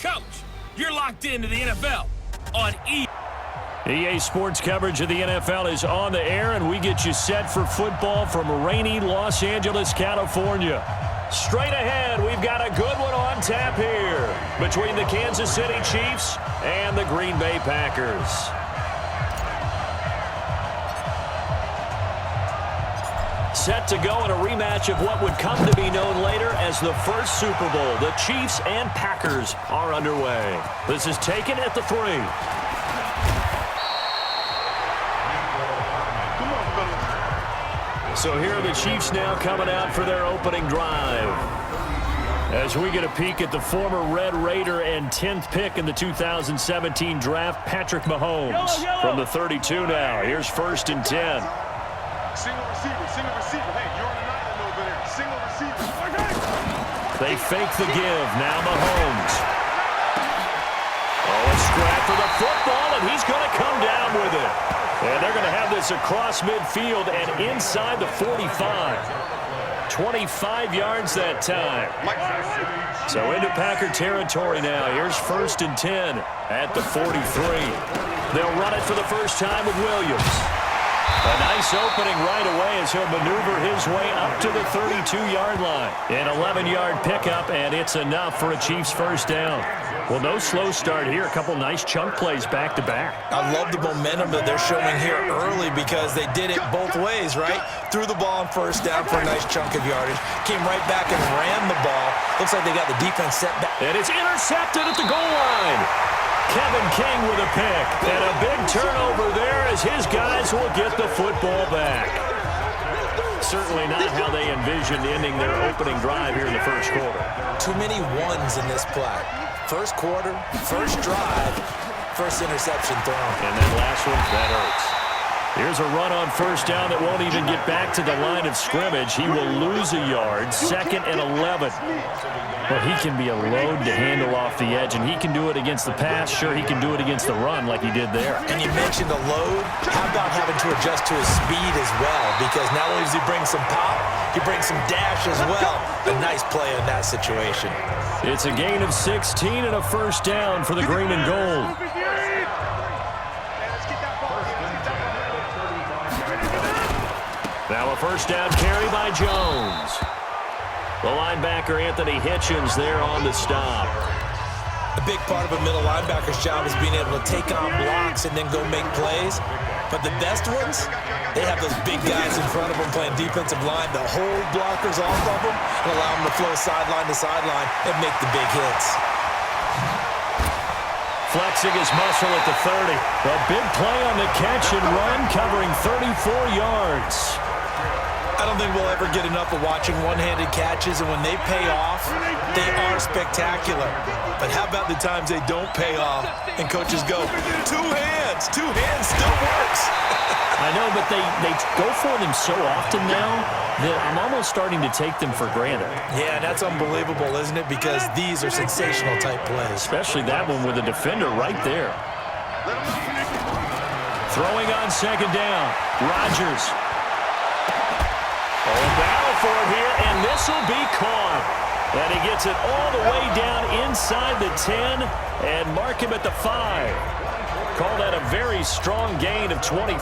Coach, you're locked into the NFL on EA Sports coverage of the NFL is on the air, and we get you set for football from rainy Los Angeles, California. Straight ahead, we've got a good one on tap here between the Kansas City Chiefs and the Green Bay Packers. Set to go in a rematch of what would come to be known later as the first Super Bowl. The Chiefs and Packers are underway. This is taken at the 3. So here are the Chiefs now coming out for their opening drive. As we get a peek at the former Red Raider and 10th pick in the 2017 draft, Patrick Mahomes from the 32 now. Here's 1st and 10. Single receiver. Hey, you're on an island over there. Single receiver. They fake the give. Now Mahomes. Oh, a scrap for the football, and he's going to come down with it. And they're going to have this across midfield and inside the 45. 25 yards that time. So into Packer territory now. Here's 1st and 10 at the 43. They'll run it for the first time with Williams. A nice opening right away as he'll maneuver his way up to the 32-yard line. An 11-yard pickup, and it's enough for a Chiefs first down. Well, no slow start here. A couple nice chunk plays back-to-back. I love the momentum that they're showing here early because they did it both ways, right? Threw the ball on first down for a nice chunk of yardage. Came right back and ran the ball. Looks like they got the defense set back. And it's intercepted at the goal line. Kevin King with a pick. And a big turnover there as his guys will get the football back. Certainly not how they envisioned ending their opening drive here in the first quarter. Too many ones in this play. First quarter, first drive, first interception thrown. And that last one, that hurts. Here's a run on first down that won't even get back to the line of scrimmage. He will lose a yard, 2nd and 11. Well, he can be a load to handle off the edge, and he can do it against the pass. Sure, he can do it against the run like he did there. And you mentioned a load. How about having to adjust to his speed as well? Because not only does he bring some pop, he brings some dash as well. A nice play in that situation. It's a gain of 16 and a first down for the green and gold. Now a first down carry by Jones. The linebacker, Anthony Hitchens, there on the stop. A big part of a middle linebacker's job is being able to take on blocks and then go make plays. But the best ones, they have those big guys in front of them playing defensive line that hold blockers off of them and allow them to flow sideline to sideline and make the big hits. Flexing his muscle at the 30. A big play on the catch and run, covering 34 yards. I don't think we'll ever get enough of watching one-handed catches, and when they pay off, they are spectacular. But how about the times they don't pay off, and coaches go, two hands still works. I know, but they go for them so often now that I'm almost starting to take them for granted. Yeah, that's unbelievable, isn't it? Because these are sensational type plays. Especially that one with a defender right there. Throwing on 2nd down, Rodgers. Oh, battle for it here, and this will be caught. And he gets it all the way down inside the 10 and mark him at the 5. Call that a very strong gain of 24.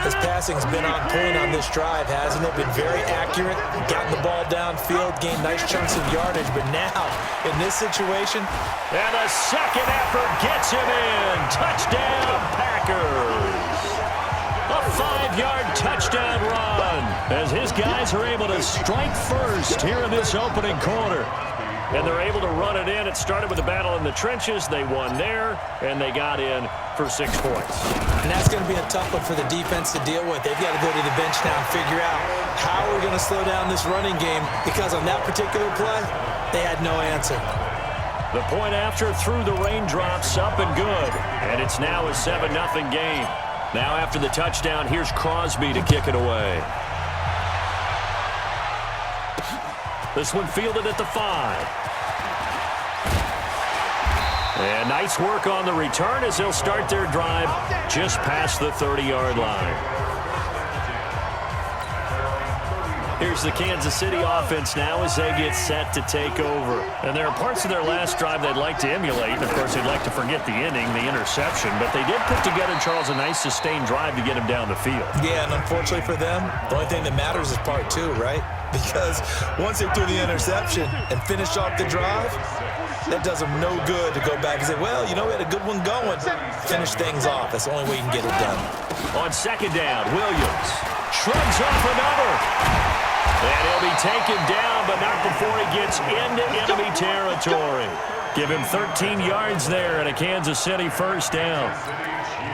His passing's been on point on this drive, hasn't it? Been very accurate, gotten the ball downfield, gained nice chunks of yardage, but now, in this situation... And a second effort gets him in. Touchdown, Packers. A 5-yard touchdown run as his guys are able to strike first here in this opening quarter. And they're able to run it in. It started with a battle in the trenches. They won there, and they got in for 6 points. And that's going to be a tough one for the defense to deal with. They've got to go to the bench now and figure out how we're going to slow down this running game, because on that particular play, they had no answer. The point after through the raindrops, up and good. And it's now a 7-0 game. Now after the touchdown, here's Crosby to kick it away. This one fielded at the 5. And nice work on the return as they'll start their drive just past the 30-yard line. Here's the Kansas City offense now as they get set to take over. And there are parts of their last drive they'd like to emulate. And, of course, they'd like to forget the inning, the interception. But they did put together, Charles, a nice sustained drive to get him down the field. Yeah, and unfortunately for them, the only thing that matters is part two, right? Because once they threw the interception and finished off the drive, that does them no good to go back and say, well, you know, we had a good one going. Finish things off. That's the only way you can get it done. On second down, Williams shrugs off another. And he'll be taken down, but not before he gets into enemy territory. Give him 13 yards there and a Kansas City first down.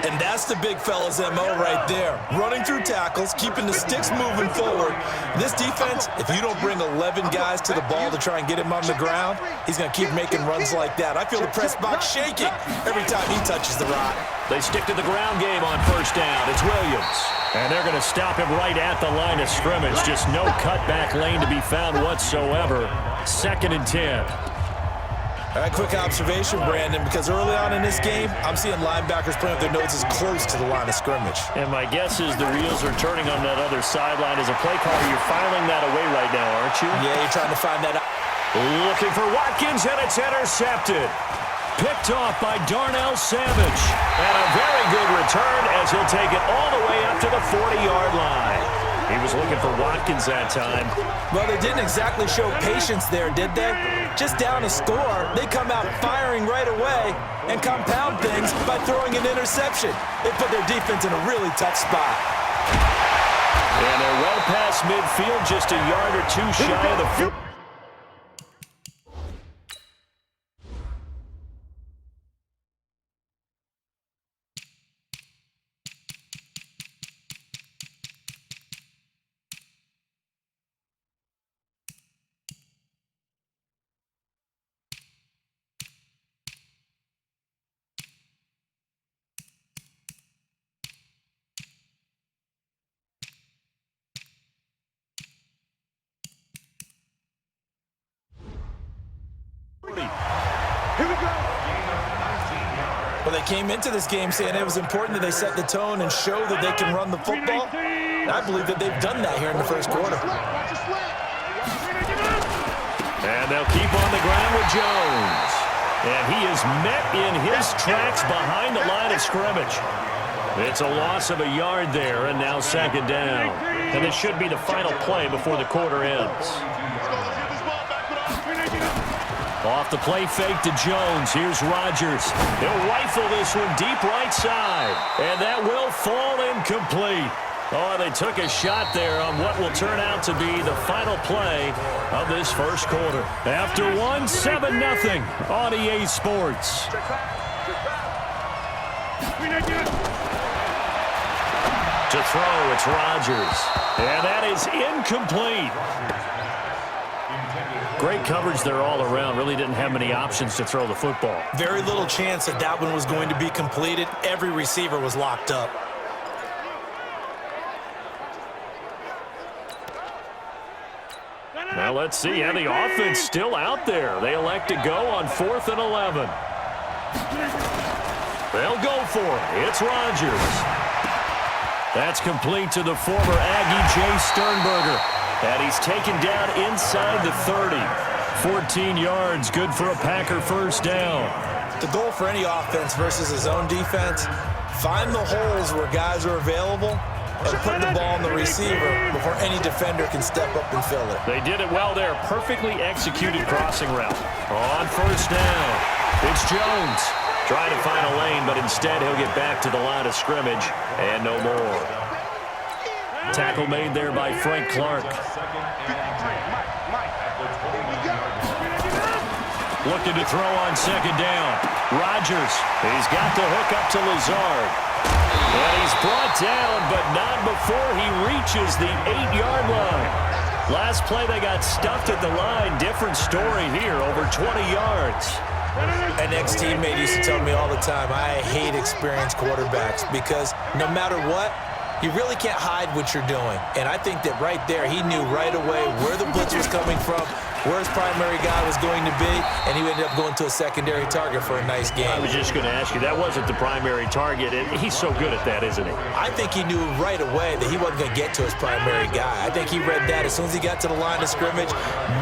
And that's the big fella's MO right there. Running through tackles, keeping the sticks moving forward. This defense, if you don't bring 11 guys to the ball to try and get him on the ground, he's going to keep making runs like that. I feel the press box shaking every time he touches the rock. They stick to the ground game on first down. It's Williams. And they're going to stop him right at the line of scrimmage. Just no cutback lane to be found whatsoever. 2nd and 10. All right, quick observation, Brandon, because early on in this game, I'm seeing linebackers playing with their noses close to the line of scrimmage. And my guess is the wheels are turning on that other sideline. As a play caller, you're filing that away right now, aren't you? Yeah, you're trying to find that out. Looking for Watkins, and it's intercepted. Picked off by Darnell Savage. And a very good return as he'll take it all the way up to the 40-yard line. He was looking for Watkins that time. Well, they didn't exactly show patience there, did they? Just down a score, they come out firing right away and compound things by throwing an interception. They put their defense in a really tough spot. And they're well past midfield, just a yard or two shy of the field. Well, they came into this game saying it was important that they set the tone and show that they can run the football. And I believe that they've done that here in the first quarter. And they'll keep on the ground with Jones. And he is met in his tracks behind the line of scrimmage. It's a loss of a yard there, and now 2nd down. And this should be the final play before the quarter ends. Off the play fake to Jones. Here's Rodgers. He'll rifle this one deep right side. And that will fall incomplete. Oh, they took a shot there on what will turn out to be the final play of this first quarter. After one, 7-0 on EA Sports. To throw, it's Rodgers. And that is incomplete. Great coverage there all around. Really didn't have many options to throw the football. Very little chance that that one was going to be completed. Every receiver was locked up. Now let's see how the offense still out there. They elect to go on 4th and 11. They'll go for it. It's Rodgers. That's complete to the former Aggie, Jay Sternberger. And he's taken down inside the 30. 14 yards, good for a Packer first down. The goal for any offense versus his own defense, find the holes where guys are available and put the ball on the receiver before any defender can step up and fill it. They did it well there. Perfectly executed crossing route. On first down, it's Jones. Trying to find a lane, but instead he'll get back to the line of scrimmage and no more. Tackle made there by Frank Clark. Looking to throw on 2nd down. Rodgers, he's got the hook up to Lazard. And he's brought down, but not before he reaches the 8-yard line. Last play they got stuffed at the line. Different story here, over 20 yards. An ex-teammate used to tell me all the time, I hate experienced quarterbacks because no matter what, you really can't hide what you're doing. And I think that right there, he knew right away where the blitz was coming from, where his primary guy was going to be, and he ended up going to a secondary target for a nice game. I was just going to ask you, that wasn't the primary target, and he's so good at that, isn't he? I think he knew right away that he wasn't going to get to his primary guy. I think he read that as soon as he got to the line of scrimmage,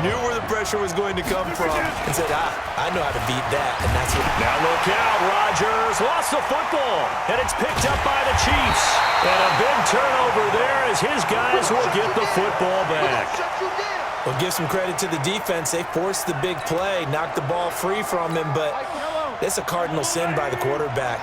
knew where the pressure was going to come from, and said, I know how to beat that, and that's what... Now look out, Rodgers lost the football, and it's picked up by the Chiefs. And a big turnover there as his guys will get the football back. Well, give some credit to the defense. They forced the big play, knocked the ball free from him, but it's a cardinal sin by the quarterback.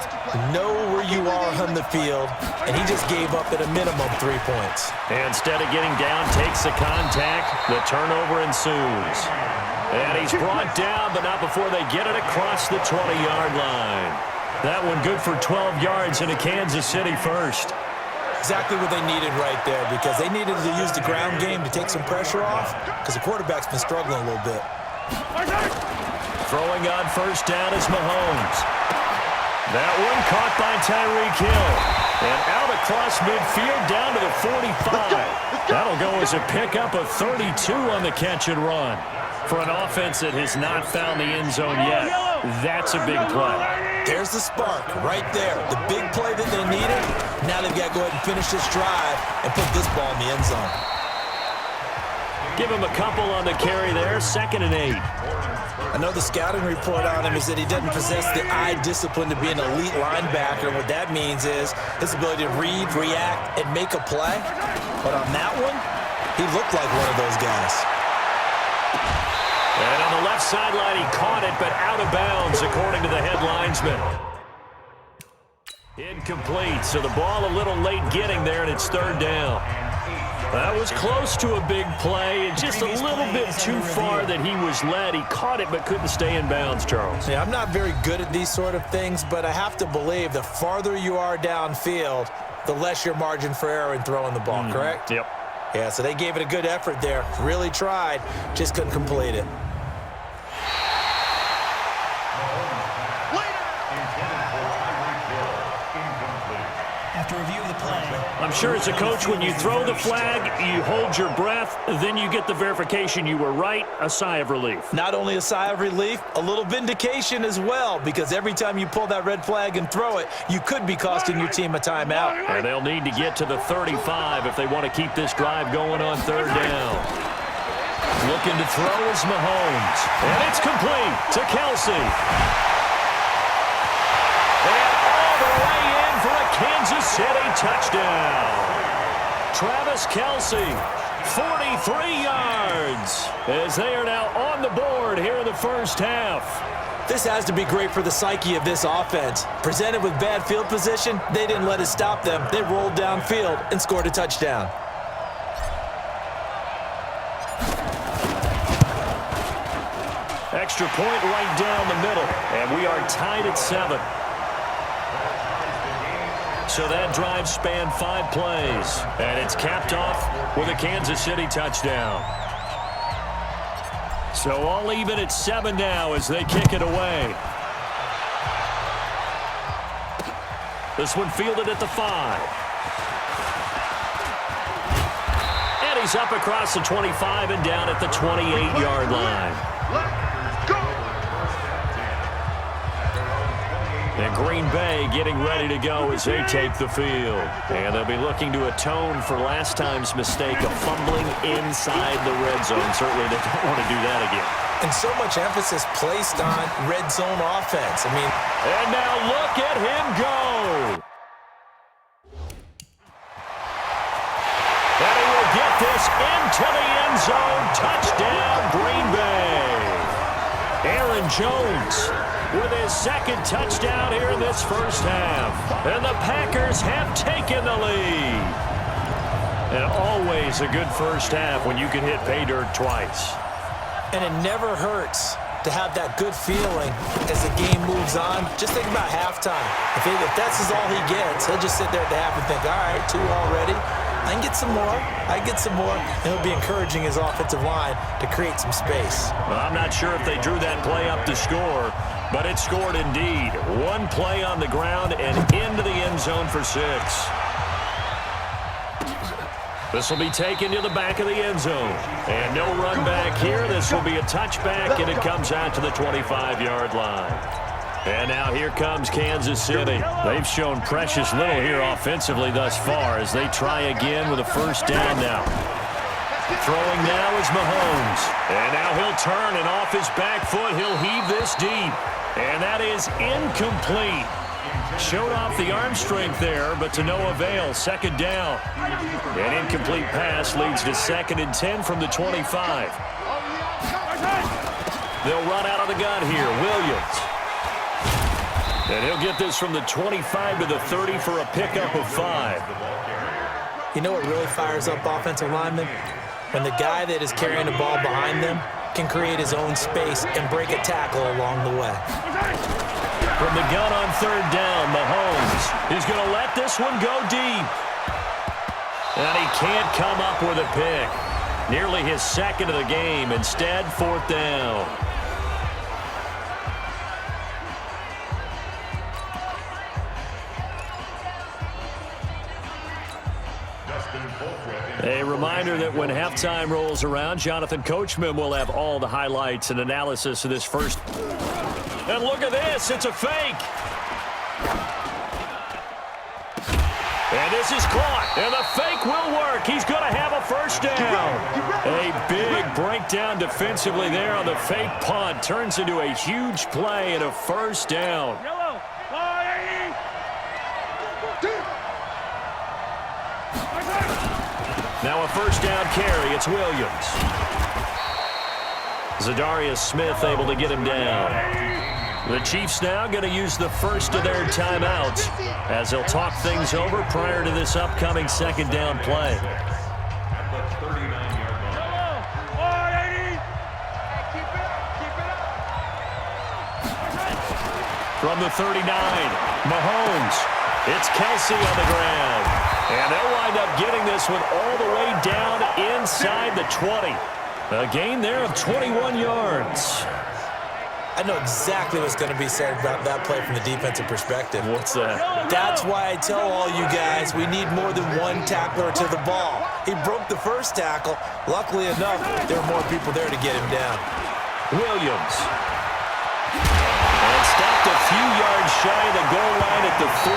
Know where you are on the field, and he just gave up at a minimum 3 points. And instead of getting down, takes the contact. The turnover ensues. And he's brought down, but not before they get it across the 20-yard line. That one good for 12 yards into Kansas City first. Exactly what they needed right there, because they needed to use the ground game to take some pressure off, because the quarterback's been struggling a little bit. Throwing on first down is Mahomes. That one caught by Tyreek Hill. And out across midfield down to the 45. That'll go as a pickup of 32 on the catch and run. For an offense that has not found the end zone yet, that's a big play. There's the spark right there. The big play that they needed. Now they've got to go ahead and finish this drive and put this ball in the end zone. Give him a couple on the carry there, 2nd and 8. I know the scouting report on him is that he doesn't possess the eye discipline to be an elite linebacker. What that means is his ability to read, react, and make a play. But on that one, he looked like one of those guys. And on the left sideline, he caught it, but out of bounds, according to the head linesman. Incomplete, so the ball a little late getting there, and it's 3rd down. That was close to a big play, and just a little bit too far that he was led. He caught it, but couldn't stay in bounds, Charles. Yeah, I'm not very good at these sort of things, but I have to believe the farther you are downfield, the less your margin for error in throwing the ball, correct? Yep. Yeah, so they gave it a good effort there. Really tried, just couldn't complete it. After review of the play, I'm sure as a coach, when you throw the flag, you hold your breath, then you get the verification you were right, a sigh of relief. Not only a sigh of relief, a little vindication as well, because every time you pull that red flag and throw it, you could be costing your team a timeout. And they'll need to get to the 35 if they want to keep this drive going on 3rd down. Looking to throw is Mahomes. And it's complete to Kelsey. And all the way in for a Kansas City touchdown. Travis Kelsey, 43 yards, as they are now on the board here in the first half. This has to be great for the psyche of this offense. Presented with bad field position, they didn't let it stop them. They rolled downfield and scored a touchdown. Extra point right down the middle, and we are tied at 7. So that drive spanned 5 plays, and it's capped off with a Kansas City touchdown. So all even at 7 now as they kick it away. This one fielded at the 5. And he's up across the 25 and down at the 28-yard line. And Green Bay getting ready to go as they take the field. And they'll be looking to atone for last time's mistake of fumbling inside the red zone. Certainly they don't want to do that again. And so much emphasis placed on red zone offense. I mean, and now look at him go. And he will get this into the end zone. Touchdown, Green Bay. Aaron Jones with his 2nd touchdown here in this first half. And the Packers have taken the lead. And always a good first half when you can hit pay dirt twice. and it never hurts to have that good feeling as the game moves on. Just think about halftime. If that's all he gets, he'll just sit there at the half and think, all right, 2 already. I can get some more. I get some more. And he'll be encouraging his offensive line to create some space. Well, I'm not sure if they drew that play up to score, but it scored indeed. 1 play on the ground and into the end zone for 6. This will be taken to the back of the end zone. And no run back here. This will be a touchback, and it comes out to the 25-yard line. And now here comes Kansas City. They've shown precious little here offensively thus far as they try again with a first down now. Throwing now is Mahomes. And now he'll turn, and off his back foot, he'll heave this deep. And that is incomplete. Showed off the arm strength there, but to no avail. Second down. An incomplete pass leads to 2nd and 10 from the 25. They'll run out of the gun here. Williams. And he'll get this from the 25 to the 30 for a pickup of 5. You know what really fires up offensive linemen? When the guy that is carrying the ball behind them can create his own space and break a tackle along the way. From the gun on 3rd down, Mahomes is going to let this one go deep. And he can't come up with a pick. Nearly his 2nd of the game. Instead, 4th down. A reminder that when halftime rolls around, Jonathan Coachman will have all the highlights and analysis of this first. And look at this, it's a fake. And this is caught, and the fake will work. He's going to have a first down. A big breakdown defensively there on the fake punt. Turns into a huge play and a first down. Now a first down carry. It's Williams. Zadarius Smith able to get him down. The Chiefs now going to use the first of their timeouts as they'll talk things over prior to this upcoming 2nd down play. From the 39, Mahomes. It's Kelsey on the ground. And they'll wind up getting this one all the way down inside the 20. A gain there of 21 yards. I know exactly what's going to be said about that play from the defensive perspective. What's that? That's why I tell all you guys we need more than one tackler to the ball. He broke the first tackle. Luckily enough, there were more people there to get him down. Williams. And stopped a few yards shy of the goal line at the 3.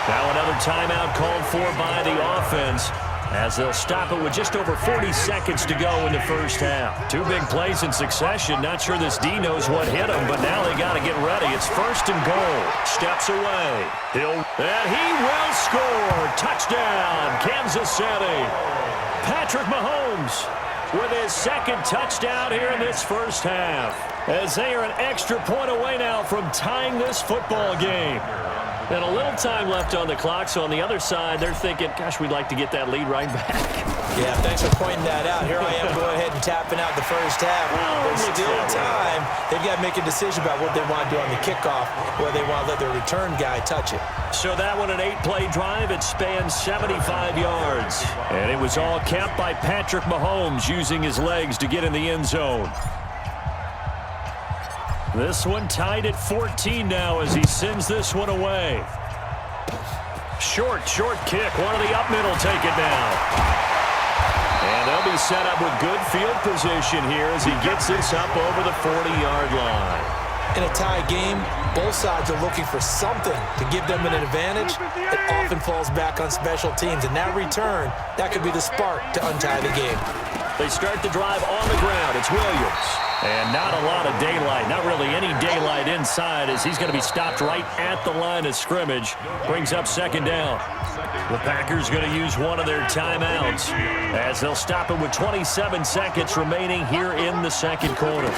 Now another timeout called for by the offense as they'll stop it with just over 40 seconds to go in the first half. 2 big plays in succession. Not sure this D knows what hit him, but now they got to get ready. It's 1st and goal. Steps away. And he will score. Touchdown, Kansas City. Patrick Mahomes with his 2nd touchdown here in this first half, as they are an extra point away now from tying this football game. And a little time left on the clock, so on the other side, they're thinking, gosh, we'd like to get that lead right back. Yeah, thanks for pointing that out. Here I am going ahead and tapping out the first half. There's still time. They've got to make a decision about what they want to do on the kickoff, whether they want to let their return guy touch it. So that one, an 8-play drive. It spans 75 yards. And it was all kept by Patrick Mahomes using his legs to get in the end zone. This one tied at 14 now as he sends this one away. Short kick. One of the up middle take it down. And they'll be set up with good field position here as he gets this up over the 40-yard line. In a tie game, both sides are looking for something to give them an advantage. It often falls back on special teams, and that return, that could be the spark to untie the game. They start the drive on the ground. It's Williams. And not a lot of daylight, not really any daylight inside as he's going to be stopped right at the line of scrimmage. Brings up 2nd down. The Packers going to use one of their timeouts as they'll stop it with 27 seconds remaining here in the 2nd quarter.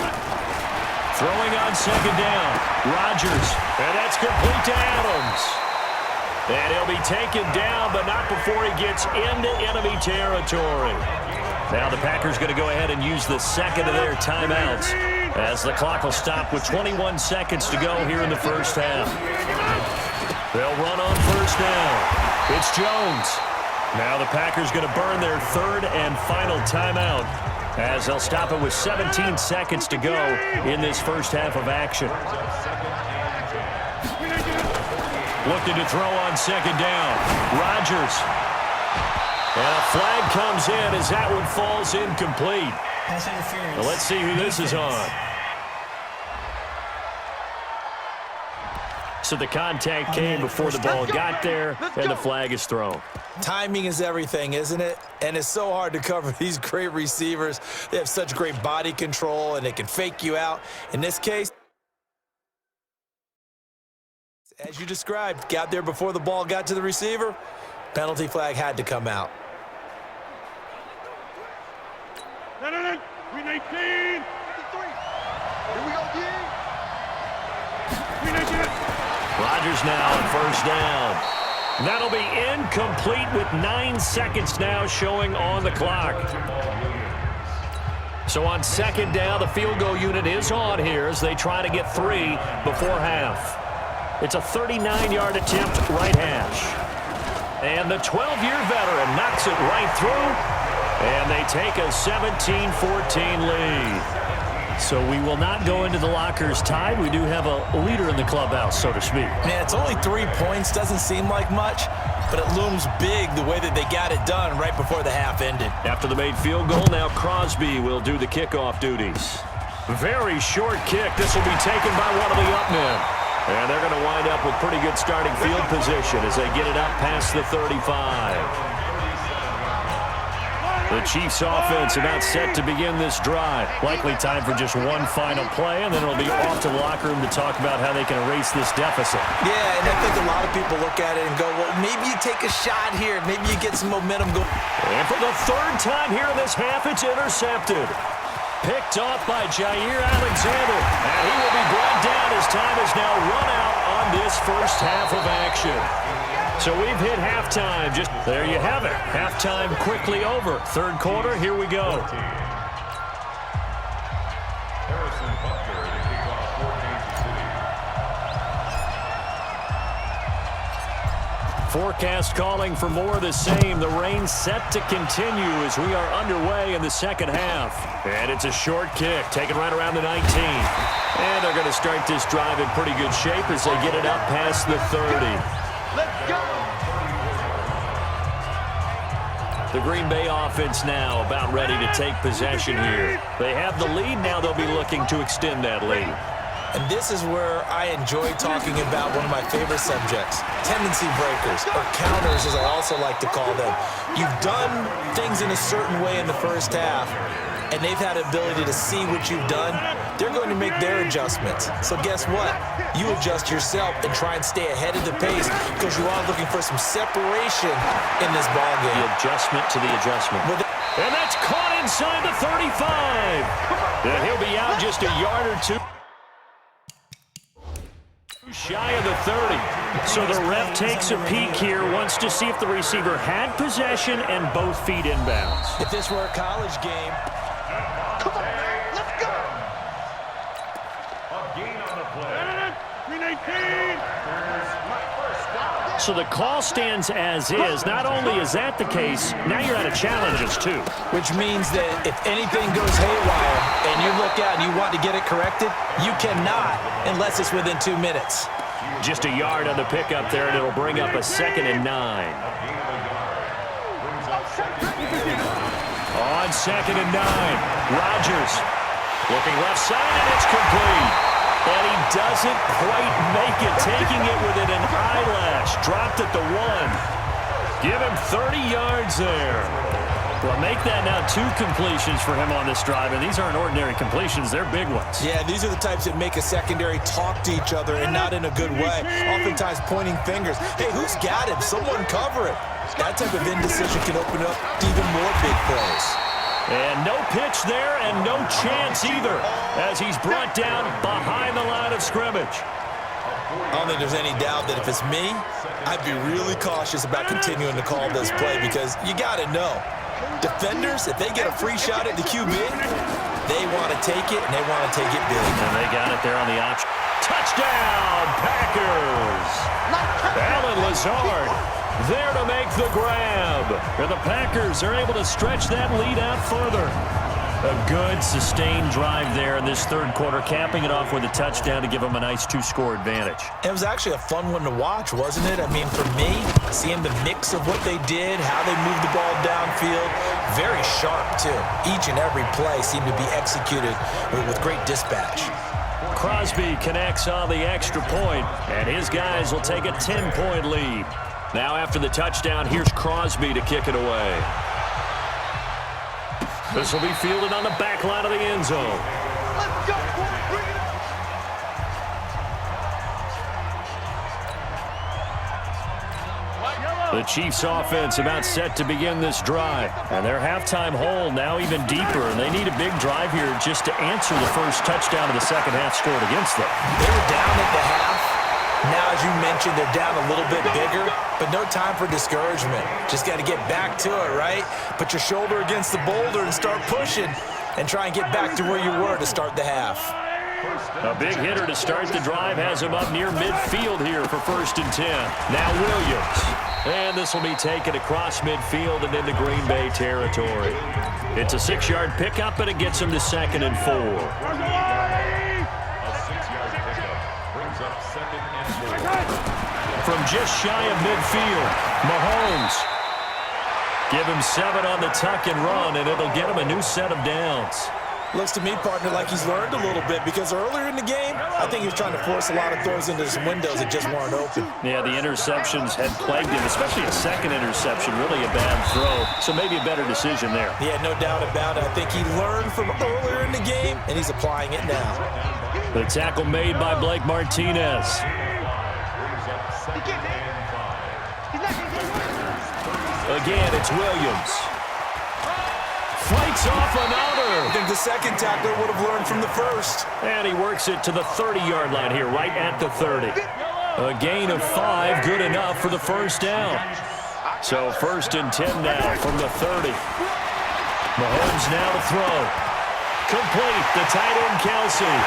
Throwing on 2nd down. Rodgers. And that's complete to Adams. And he'll be taken down, but not before he gets into enemy territory. Now the Packers going to go ahead and use the 2nd of their timeouts as the clock will stop with 21 seconds to go here in the first half. They'll run on 1st down. It's Jones. Now the Packers going to burn their 3rd and final timeout as they'll stop it with 17 seconds to go in this first half of action. Looking to throw on 2nd down. Rodgers. And a flag comes in as that one falls incomplete. Pass interference. Well, let's see who this is on. So the contact came before the ball got there, and the flag is thrown. Timing is everything, isn't it? And it's so hard to cover these great receivers. They have such great body control, and they can fake you out. In this case, as you described, got there before the ball got to the receiver. Penalty flag had to come out. 319. 53. Here we go, D. 319. Rodgers now on first down. That'll be incomplete with 9 seconds now showing on the clock. So on second down, the field goal unit is on here as they try to get 3 before half. It's a 39-yard attempt right hash. And the 12-year veteran knocks it right through, and they take a 17-14 lead. So we will not go into the lockers tied. We do have a leader in the clubhouse, so to speak. Man, it's only 3 points. Doesn't seem like much, but it looms big the way that they got it done right before the half ended. After the made field goal, now Crosby will do the kickoff duties. Very short kick. This will be taken by one of the up men. And they're going to wind up with pretty good starting field position as they get it up past the 35. The Chiefs offense about set to begin this drive. Likely time for just one final play, and then it'll be off to the locker room to talk about how they can erase this deficit. Yeah, and I think a lot of people look at it and go, well, maybe you take a shot here. Maybe you get some momentum going. And for the third time here in this half, it's intercepted. Picked off by Jair Alexander. And he will be brought down as time is now run out on this first half of action. So we've hit halftime. Just there you have it. Halftime quickly over. Third quarter, here we go. Forecast calling for more of the same. The rain set to continue as we are underway in the second half. And it's a short kick, taken right around the 19. And they're going to start this drive in pretty good shape as they get it up past the 30. Let's go. The Green Bay offense now about ready to take possession here. They have the lead now. They'll be looking to extend that lead. And this is where I enjoy talking about one of my favorite subjects, tendency breakers, or counters as I also like to call them. You've done things in a certain way in the first half, and they've had the ability to see what you've done. They're going to make their adjustments. So guess what? You adjust yourself and try and stay ahead of the pace because you are looking for some separation in this ballgame. The adjustment to the adjustment. And that's caught inside the 35. And he'll be out just a yard or two. Shy of the 30. So the ref takes a peek here, wants to see if the receiver had possession and both feet inbounds. If this were a college game. Come on, man. Let's go. A gain on the play. 319. So the call stands as is. Not only is that the case, now you're out of challenges too. Which means that if anything goes haywire and you look out and you want to get it corrected, you cannot unless it's within 2 minutes. Just a yard on the pickup there, and it'll bring up a 2nd and 9. On 2nd and 9, Rodgers looking left side, and it's complete. And he doesn't quite make it, taking it within an eyelash. Dropped at the 1. Give him 30 yards there. Well, make that now 2 completions for him on this drive, and these aren't ordinary completions. They're big ones. Yeah, these are the types that make a secondary talk to each other and not in a good way. Oftentimes pointing fingers. Hey, who's got him? Someone cover it. That type of indecision can open up even more big plays. And no pitch there and no chance either as he's brought down behind the line of scrimmage. I don't think there's any doubt that if it's me, I'd be really cautious about continuing to call this play because you got to know. Defenders, if they get a free shot at the QB, they want to take it, and they want to take it big. And they got it there on the option. Touchdown, Packers! Allen Lazard there to make the grab. And the Packers are able to stretch that lead out further. A good, sustained drive there in this third quarter, capping it off with a touchdown to give them a nice 2-score advantage. It was actually a fun one to watch, wasn't it? I mean, for me, seeing the mix of what they did, how they moved the ball downfield, very sharp, too. Each and every play seemed to be executed with great dispatch. Crosby connects on the extra point, and his guys will take a 10-point lead. Now after the touchdown, here's Crosby to kick it away. This will be fielded on the back line of the end zone. Let's go, boy. Bring it up. The Chiefs offense about set to begin this drive. And their halftime hole now even deeper. And they need a big drive here just to answer the first touchdown of the second half scored against them. They were down at the half. Now, as you mentioned, they're down a little bit bigger, but no time for discouragement. Just got to get back to it, right? Put your shoulder against the boulder and start pushing and try and get back to where you were to start the half. A big hitter to start the drive has him up near midfield here for 1st and 10. Now Williams. And this will be taken across midfield and into Green Bay territory. It's a 6-yard pickup, and it gets him to 2nd and 4. From just shy of midfield, Mahomes. Give him 7 on the tuck and run, and it'll get him a new set of downs. Looks to me, partner, like he's learned a little bit because earlier in the game, I think he was trying to force a lot of throws into some windows that just weren't open. Yeah, the interceptions had plagued him, especially a second interception, really a bad throw. So maybe a better decision there. Yeah, no doubt about it. I think he learned from earlier in the game, and he's applying it now. The tackle made by Blake Martinez. Again, it's Williams. Fights off another. I think the second tackler would have learned from the first. And he works it to the 30-yard line here, right at the 30. A gain of 5, good enough for the first down. So 1st and 10 now from the 30. Mahomes now to throw. Complete, the tight end Kelsey.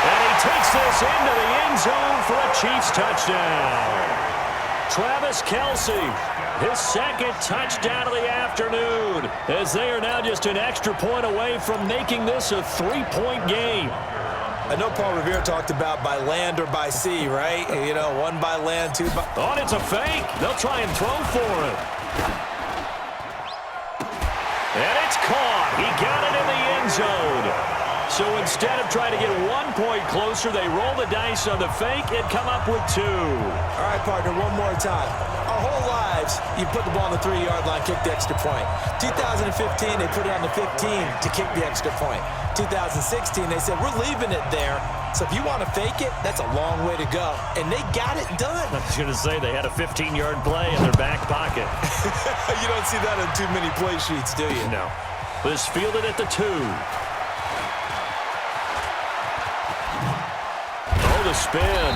And he takes this into the end zone for a Chiefs touchdown. Travis Kelsey, his 2nd touchdown of the afternoon, as they are now just an extra point away from making this a 3-point game. I know Paul Revere talked about by land or by sea, right? You know, 1 by land, 2 by... Oh, it's a fake. They'll try and throw for him. And it's caught. He got it in the end zone. So instead of trying to get 1 point closer, they roll the dice on the fake and come up with 2. All right, partner, one more time. Our whole lives, you put the ball on the 3-yard line, kick the extra point. 2015, they put it on the 15 to kick the extra point. 2016, they said, we're leaving it there. So if you want to fake it, that's a long way to go. And they got it done. I was going to say they had a 15-yard play in their back pocket. You don't see that on too many play sheets, do you? No. This fielded at the 2. The spin.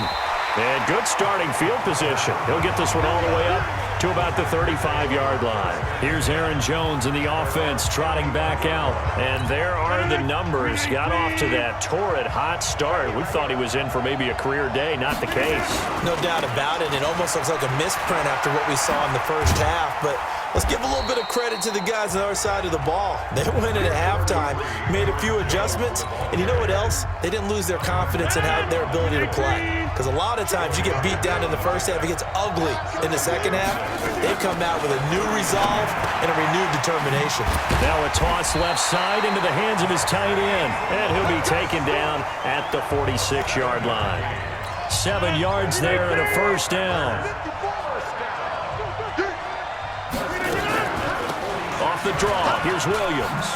And good starting field position. He'll get this one all the way up to about the 35-yard line. Here's Aaron Jones in the offense trotting back out. And there are the numbers. Got off to that torrid hot start. We thought he was in for maybe a career day. Not the case. No doubt about it. It almost looks like a misprint after what we saw in the first half. But let's give a little bit of credit to the guys on the other side of the ball. They went in at halftime, made a few adjustments, and you know what else? They didn't lose their confidence in their ability to play. Because a lot of times you get beat down in the first half, it gets ugly in the second half. They've come out with a new resolve and a renewed determination. Now a toss left side into the hands of his tight end, and he'll be taken down at the 46-yard line. 7 yards there and a first down. Off the draw, here's Williams.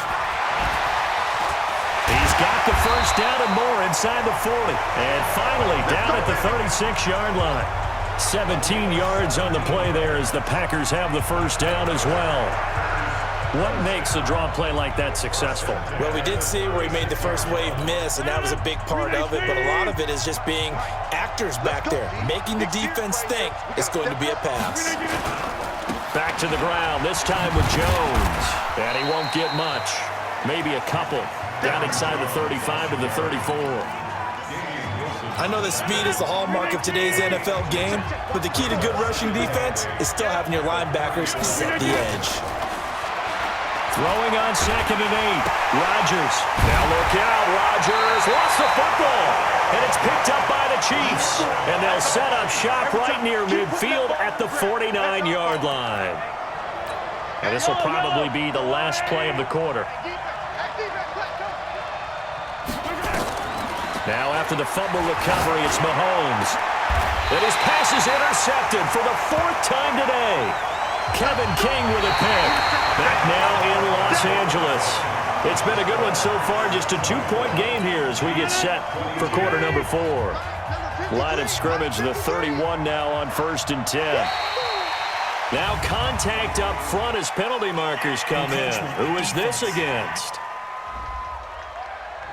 He's got the first down and more inside the 40. And finally down at the 36-yard line. 17 yards on the play there as the Packers have the first down as well. What makes a draw play like that successful? Well, we did see where he made the first wave miss, and that was a big part of it. But a lot of it is just being actors back there, making the defense think it's going to be a pass. Back to the ground, this time with Jones. And he won't get much. Maybe a couple. Down inside the 35 to the 34. I know that speed is the hallmark of today's NFL game, but the key to good rushing defense is still having your linebackers set the edge. Throwing on 2nd and 8. Rodgers. Now look out. Rodgers lost the football. And it's picked up by the Chiefs. And they'll set up shop right near midfield at the 49-yard line. And this will probably be the last play of the quarter. Now after the fumble recovery, it's Mahomes. And his pass is intercepted for the 4th time today. Kevin King with a pick. Back now in Los Angeles. It's been a good one so far. Just a 2-point game here as we get set for quarter number 4. Line of scrimmage, the 31 now on 1st and 10. Now contact up front as penalty markers come in. Who is this against?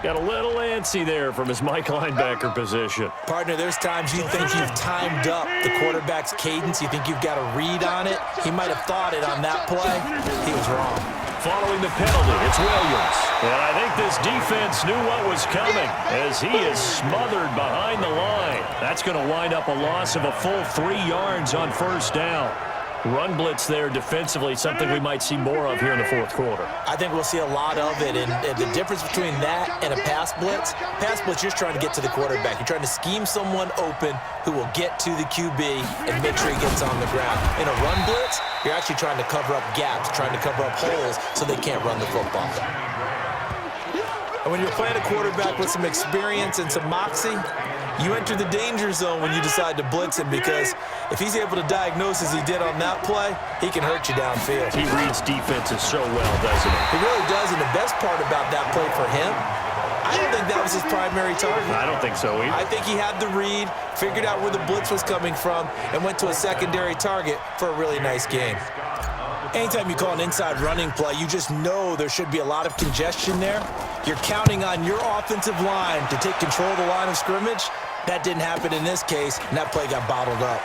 Got a little antsy there from his Mike linebacker position. Partner, there's times you think you've timed up the quarterback's cadence. You think you've got a read on it. He might have thought it on that play. He was wrong. Following the penalty, it's Williams. And I think this defense knew what was coming as he is smothered behind the line. That's going to wind up a loss of a full 3 yards on 1st down. Run blitz there defensively, something we might see more of here in the 4th quarter. I think we'll see a lot of it, and the difference between that and a pass blitz, you're trying to get to the quarterback. You're trying to scheme someone open who will get to the QB and make sure he gets on the ground. In a run blitz, you're actually trying to cover up gaps, trying to cover up holes so they can't run the football. And when you're playing a quarterback with some experience and some moxie, you enter the danger zone when you decide to blitz him, because if he's able to diagnose as he did on that play, he can hurt you downfield. He reads defenses so well, doesn't he? He really does, and the best part about that play for him, I don't think that was his primary target. I don't think so either. I think he had the read, figured out where the blitz was coming from, and went to a secondary target for a really nice game. Anytime you call an inside running play, you just know there should be a lot of congestion there. You're counting on your offensive line to take control of the line of scrimmage. That didn't happen in this case, and that play got bottled up.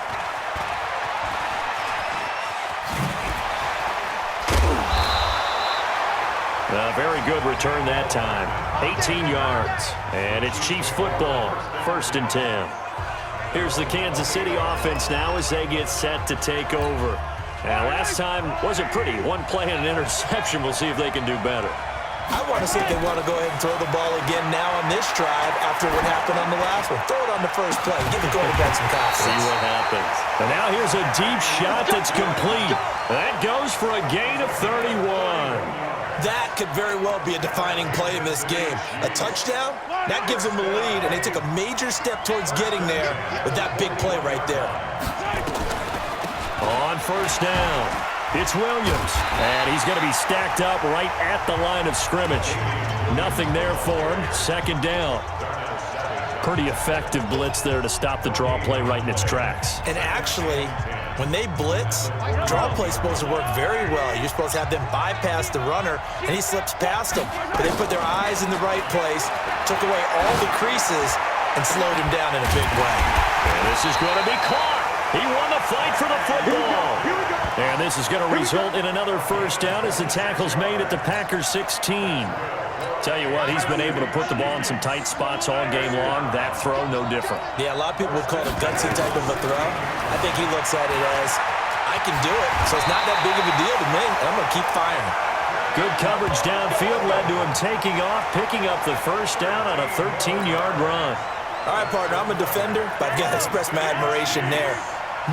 A very good return that time. 18 yards. And it's Chiefs football. 1st and 10. Here's the Kansas City offense now as they get set to take over. And last time wasn't pretty. 1 play and an interception. We'll see if they can do better. I want to see if they want to go ahead and throw the ball again now on this drive after what happened on the last one. Throw it on the first play. Give the quarterback some confidence. See what happens. And now here's a deep shot that's complete. That goes for a gain of 31. That could very well be a defining play in this game. A touchdown, that gives them the lead, and they took a major step towards getting there with that big play right there. On 1st down, it's Williams, and he's going to be stacked up right at the line of scrimmage. Nothing there for him. 2nd down. Pretty effective blitz there to stop the draw play right in its tracks. And actually, when they blitz, draw play's supposed to work very well. You're supposed to have them bypass the runner, and he slips past them. But they put their eyes in the right place, took away all the creases, and slowed him down in a big way. And this is going to be caught. He won the fight for the football. And this is going to result in another 1st down as the tackle's made at the Packers 16. Tell you what, he's been able to put the ball in some tight spots all game long. That throw, no different. Yeah, a lot of people would call it a gutsy type of a throw. I think he looks at it as, I can do it, so it's not that big of a deal to me. I'm going to keep firing. Good coverage downfield led to him taking off, picking up the 1st down on a 13-yard run. All right, partner, I'm a defender, but I've got to express my admiration there.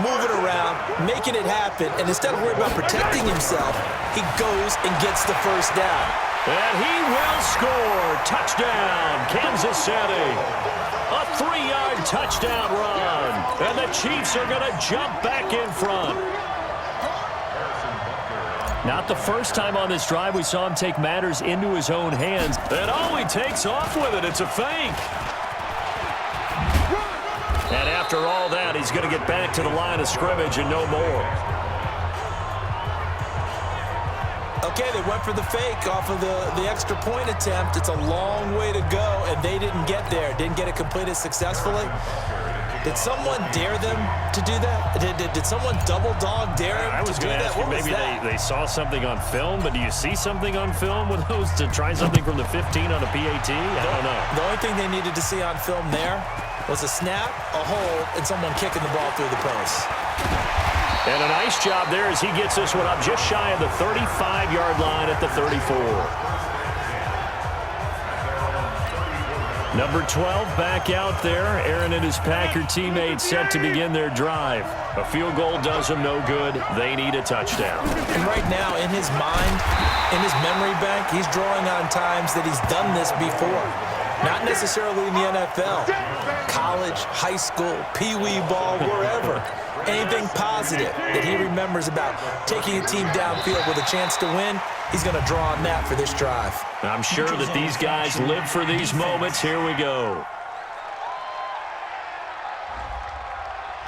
Moving around, making it happen, and instead of worrying about protecting himself, he goes and gets the 1st down. And he will score. Touchdown, Kansas City. A 3-yard touchdown run. And the Chiefs are going to jump back in front. Not the first time on this drive we saw him take matters into his own hands. And oh, he takes off with it. It's a fake. And after all that, he's going to get back to the line of scrimmage and no more. Okay, they went for the fake off of the extra point attempt. It's a long way to go, and they didn't get there. Didn't get it completed successfully. Did someone dare them to do that? Did someone double dog dare him to do that? What was that? Maybe they saw something on film, but do you see something on film with those to try something from the 15 on a PAT? I don't know. The only thing they needed to see on film there was a snap, a hold, and someone kicking the ball through the post. And a nice job there as he gets this one up just shy of the 35-yard line at the 34. Number 12 back out there. Aaron and his Packer teammates set to begin their drive. A field goal does them no good. They need a touchdown. And right now, in his mind, in his memory bank, he's drawing on times that he's done this before. Not necessarily in the NFL. College, high school, pee-wee ball, wherever. Anything positive that he remembers about taking a team downfield with a chance to win, he's going to draw on that for this drive. I'm sure that these guys live for these moments. Here we go.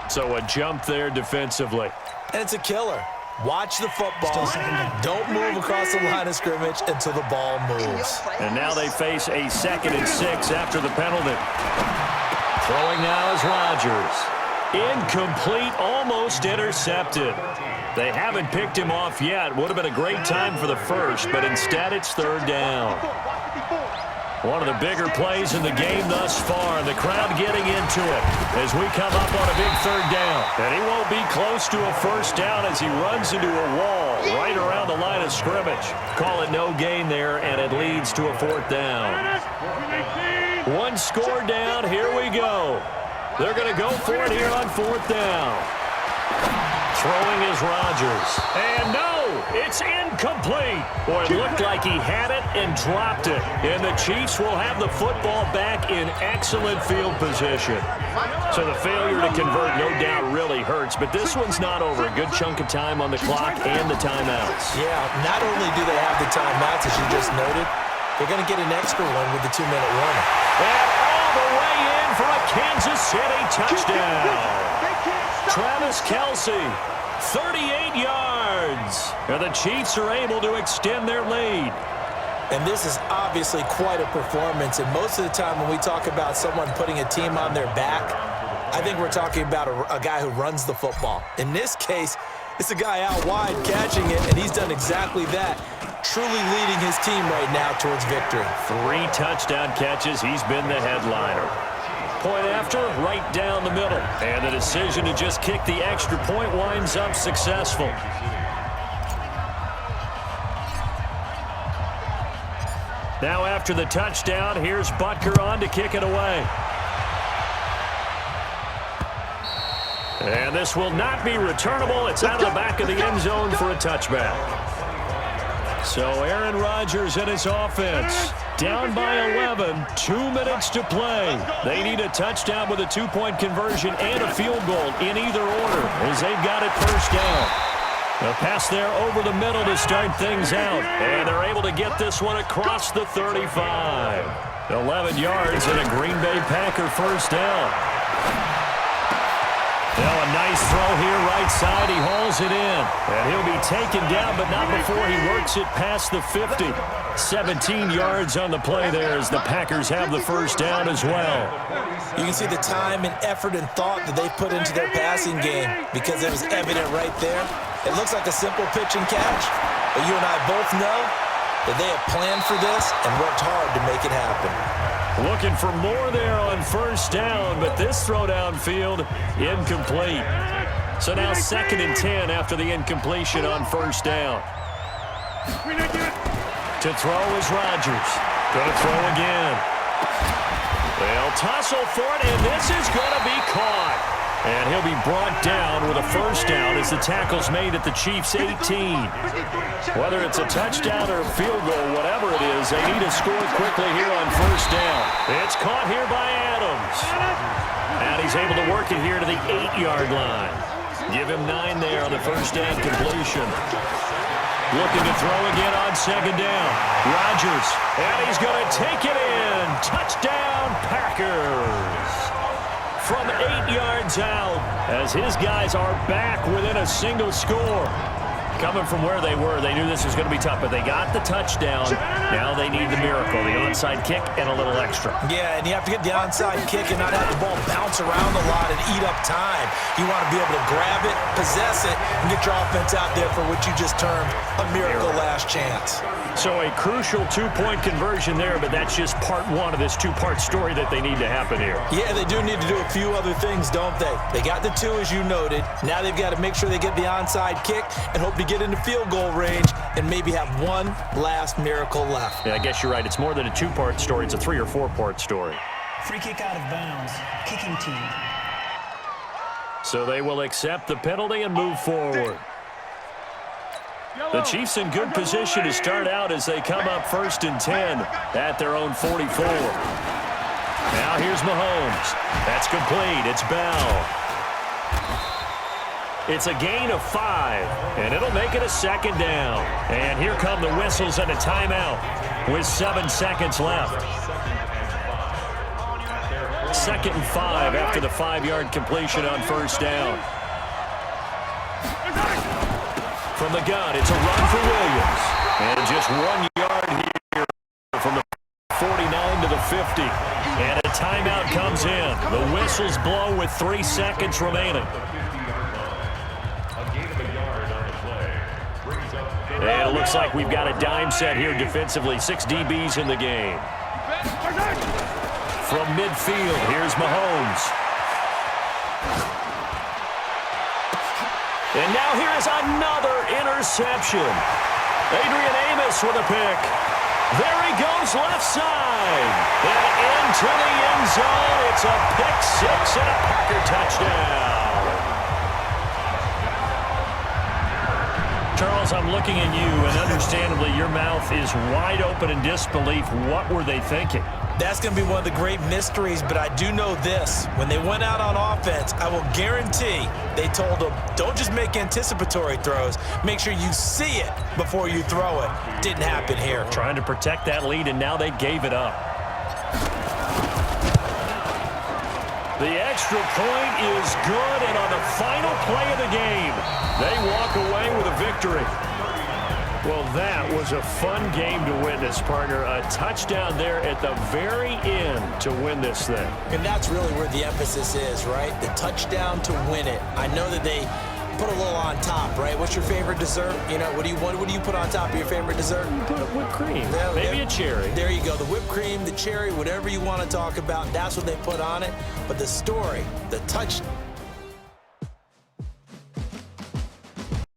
So a jump there defensively. And it's a killer. Watch the football. Don't move across the line of scrimmage until the ball moves. And now they face a 2nd and 6 after the penalty. Throwing now is Rodgers. Incomplete, almost intercepted. They haven't picked him off yet. Would have been a great time for the first, but instead it's 3rd down. One of the bigger plays in the game thus far, and the crowd getting into it as we come up on a big 3rd down. And he won't be close to a 1st down as he runs into a wall right around the line of scrimmage. Call it no gain there, and it leads to a 4th down. One score down. Here we go. They're going to go for it here on 4th down. Throwing is Rodgers. And no, it's incomplete. Boy, it looked like he had it and dropped it. And the Chiefs will have the football back in excellent field position. So the failure to convert no doubt really hurts, but this one's not over. A good chunk of time on the clock and the timeouts. Yeah, not only do they have the timeouts, as you just noted, they're going to get an extra one with the 2-minute warning. And all the way in for a Kansas City touchdown. Travis Kelce, 38 yards. And the Chiefs are able to extend their lead. And this is obviously quite a performance. And most of the time when we talk about someone putting a team on their back, I think we're talking about a guy who runs the football. In this case, it's a guy out wide catching it, and he's done exactly that, truly leading his team right now towards victory. 3 touchdown catches. He's been the headliner. Point after, right down the middle. And the decision to just kick the extra point winds up successful. Now after the touchdown, here's Butker on to kick it away. And this will not be returnable. It's out of the back of the end zone for a touchback. So Aaron Rodgers and his offense down by 11, 2 minutes to play. They need a touchdown with a 2-point conversion and a field goal in either order as they've got it 1st down. A pass there over the middle to start things out, and they're able to get this one across the 35. 11 yards and a Green Bay Packer 1st down. Now a nice throw here right side. He hauls it in. And he'll be taken down, but not before he works it past the 50. 17 yards on the play there as the Packers have the 1st down as well. You can see the time and effort and thought that they put into their passing game because it was evident right there. It looks like a simple pitch and catch, but you and I both know that they have planned for this and worked hard to make it happen. Looking for more there on 1st down, but this throw downfield incomplete. So now 2nd and 10 after the incompletion on 1st down. To throw is Rodgers. Going to throw again. They'll tussle for it, and this is going to be caught. And he'll be brought down with a 1st down as the tackle's made at the Chiefs' 18. Whether it's a touchdown or a field goal, whatever it is, they need to score quickly here on 1st down. It's caught here by Adams. And he's able to work it here to the 8-yard line. Give him 9 there on the 1st down completion. Looking to throw again on 2nd down. Rodgers, and he's going to take it in. Touchdown, Packers. From 8 yards out as his guys are back within a single score. coming from where they were, they knew this was going to be tough, but they got the touchdown. Now they need the miracle, the onside kick and a little extra. Yeah, and you have to get the onside kick and not have the ball bounce around a lot and eat up time. You want to be able to grab it, possess it, and get your offense out there for what you just termed a miracle last chance. So a crucial two-point conversion there, but that's just part one of this two-part story that they need to happen here. Yeah, they do need to do a few other things, don't they? They got the two, as you noted. Now they've got to make sure they get the onside kick and hope to get into field goal range and maybe have one last miracle left. Yeah, I guess you're right. It's more than a two-part story. It's a three- or four-part story. Free kick out of bounds. Kicking team. So they will accept the penalty and move forward. The Chiefs in good position to start out as they come up 1st and 10 at their own 44. Now here's Mahomes. That's complete. It's Bell. It's a gain of 5, and it'll make it a 2nd down. And here come the whistles and a timeout with 7 seconds left. 2nd and 5 after the 5-yard completion on 1st down. From the gun, it's a run for Williams. And just 1 yard here from the 49 to the 50. And a timeout comes in. The whistles blow with 3 seconds remaining. And it looks like we've got a dime set here defensively. 6 DBs in the game. From midfield, here's Mahomes. And now here is another interception. Adrian Amos with a pick. There he goes left side. And into the end zone. It's a pick 6 and a Packer touchdown. Charles, I'm looking at you, and understandably your mouth is wide open in disbelief. What were they thinking? That's going to be one of the great mysteries, but I do know this. When they went out on offense, I will guarantee they told them, don't just make anticipatory throws. Make sure you see it before you throw it. Didn't happen here. Trying to protect that lead, and now they gave it up. The extra point is good, and on the final play of the game, they walk away with a victory. Well, that was a fun game to witness, partner. A touchdown there at the very end to win this thing. And that's really where the emphasis is, right? The touchdown to win it. I know that they put a little on top, right? What's your favorite dessert? You know, what do you put on top of your favorite dessert? You put whipped cream, Yeah, maybe a cherry. There you go. The whipped cream, the cherry, whatever you want to talk about, that's what they put on it. But the story, the touchdown